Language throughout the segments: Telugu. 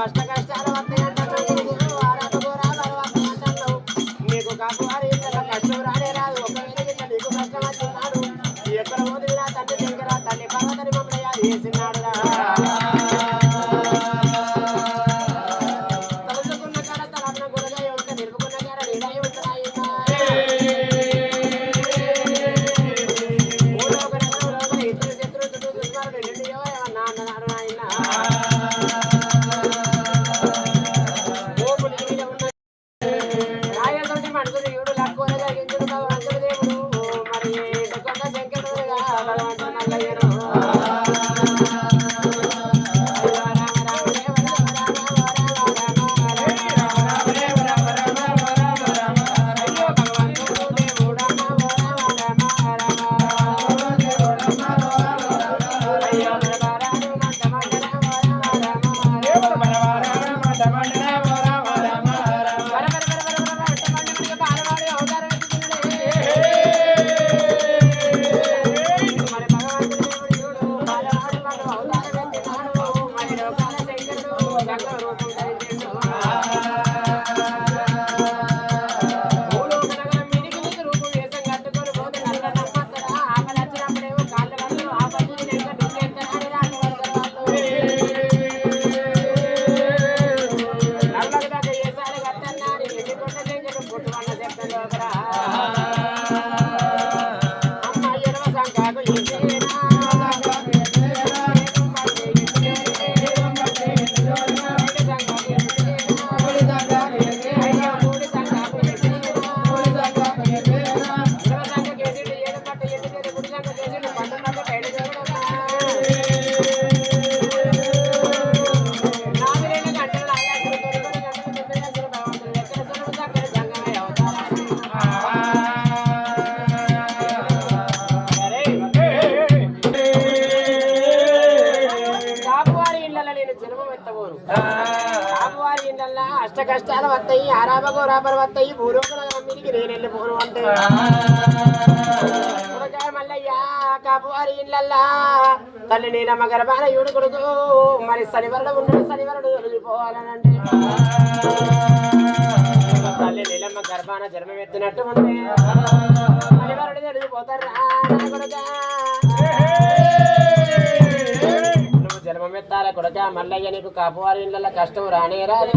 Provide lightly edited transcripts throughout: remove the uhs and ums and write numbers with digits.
అష్ట కష్టాలు వస్తాయి అంటున్నావు ఆరాటగోరా వస్తాయి అంటున్నావు నీకు కాపువారి కష్టం రానే రాదు ఒకవేళ నీకు కష్టం వచ్చిన్నాడు ఎక్కడ పోతున్నా తండ్రి దగ్గర తల్లి పర్వతని మమ్మల్ని చేసినాడు తలుచుకున్న కాడ తలన గురగా ఉంటే నిలుపుకున్న కాడ నీడై ఉంటున్నాయి ఇద్దరు శత్రువు చుట్టూ చూస్తున్నారు రెండు ఎవరేమన్నా అన్నారు ఆయన మనుషులు ఈడు లక్కువగా గింజుడు భగవంతుడు దేవుడు మరి కొండ శంకరుడుగా భగవంతుడు నల్లయ్యను అష్ట కష్టాలు వస్తాయి ఆరాబగోరాబరు వస్తాయి భూలోకల మీదికి నేను వెళ్ళిపోను అంటే మల్లయ్య కాపువారి ఇళ్ళల్లా తల్లి నీలమ్మ గర్భాన ఈడు కొడుకు మరి శనివరుడు ఉన్నాడు శనివరుడు వెళ్ళిపోవాలనంటే తల్లి నీలమ్మ గర్భాన జన్మం ఎత్తినట్టు ఉంటే శనివరుడు వెళ్ళిపోతారా కొడుక జన్మమెత్తాల కొడుక మల్లయ్య నీకు కాపువారి ఇళ్ళ కష్టం రానే రాదు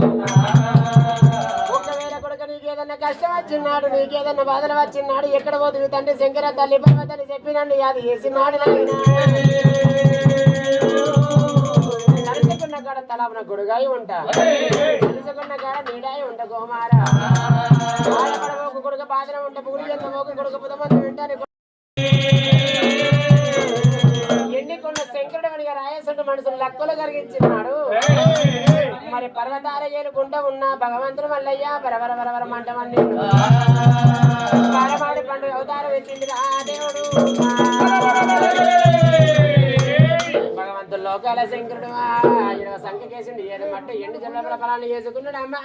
ఒకవేళ కొడుక నీకేదన్నా కష్టం వచ్చినాడు నీకేదన్నా బాధలు వచ్చినాడు ఎక్కడ పోతుంది తండ్రి శంకర తల్లి పర్వతని చెప్పినండి అది వేసినాడు తలుచుకున్న కాడ తలపున గొడుగాయి ఉంటా తలుచుకున్న కాడ నీడాయి ఉంట గోమారా ఒక కొడుక బాధన ఉంట పూరి ఒక కొడుక పుదమంది వింటాను ఎన్నికొన్న శంకరుడు మనిగా రాయేసుడు మనుషులు లక్కులు కలిగించినాడు మరి పర్వతాల ఏలుకుంటూ ఉన్న భగవంతుడు మల్లయ్య బరవర బరవర మంటమని పారమాడి పండు అవతారం ఎత్తింది రా దేవుడు భగవంతుడు లోకాల శంకరుడు ఆయన సంఖ్యకేసింది ఏది మట్టు ఎండు జల్లల ఫలాన్ని చేసుకున్నాడు అమ్మ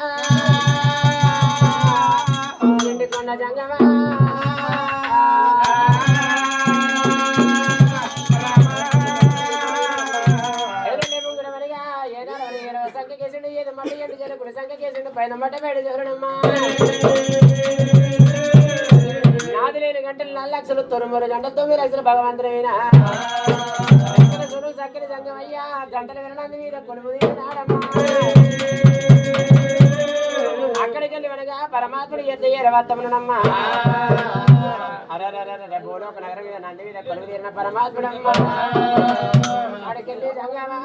ఎండుకొండ జంగమా పైన మట్ట బయట చూడమ్మా నాది లేని గంటలు 4 లక్షలు 93 గంటలు 9 లక్షలు భగవంతుడైనా చక్కని సంగమయ్యా గంటలు వినడానికి మీద కొలుపు తీసినాడమ్మా అక్కడికి వెళ్ళి వెనగా పరమాత్ముడు ఎరవత్తమునమ్మా అరే భూలోక నగరం మీద నంది మీద కొలుపు తీరిన పరమాత్ముడమ్మా అక్కడికెళ్ళి సంగమా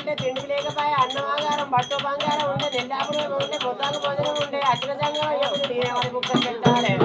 ఉండే తిండి లేకపోయా అన్నం ఆగారం బట్టు బంగారం ఉండే నెల్లాపురం ఉండే పొద్దాకు భోజనం ఉండే అచ్చిన సంగం ఎప్పుడు నేనేమని బుక్ పెట్టాలి